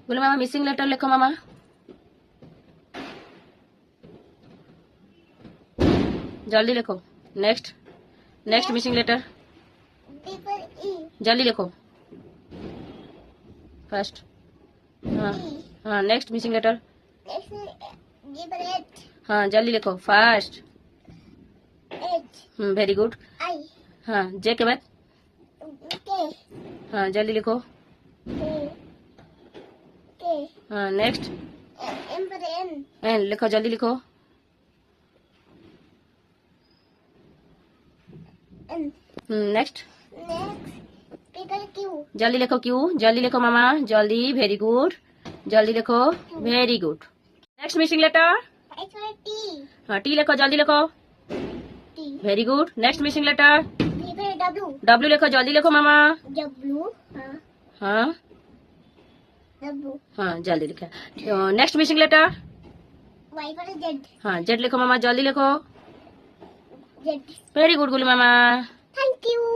बोलो मामा missing letter लिखो मामा। जल्दी लिखो। Next next missing letter. जल्दी लिखो। फर्स्ट। हाँ हाँ नेक्स्ट मिसिंग लेटर। हाँ जल्दी लिखो फास्ट। Very good. हाँ जे के बाद। हाँ जल्दी लिखो। हाँ नेक्स्ट। एन लिखो जल्दी लिखो। नेक्स्ट। जल्दी लिखो क्यू। जल्दी लिखो मामा जल्दी। Very good. जल्दी लिखो। Very good. Next missing letter. हाँ टी लिखो जल्दी लिखो। Very good. Next missing letter. W लिखो जल्दी लिखो मामा। हाँ हाँ जल्दी लिखा। Next missing letter. हाँ जेड लिखो मामा जल्दी लिखो। Very good Gulu mama. Thank you.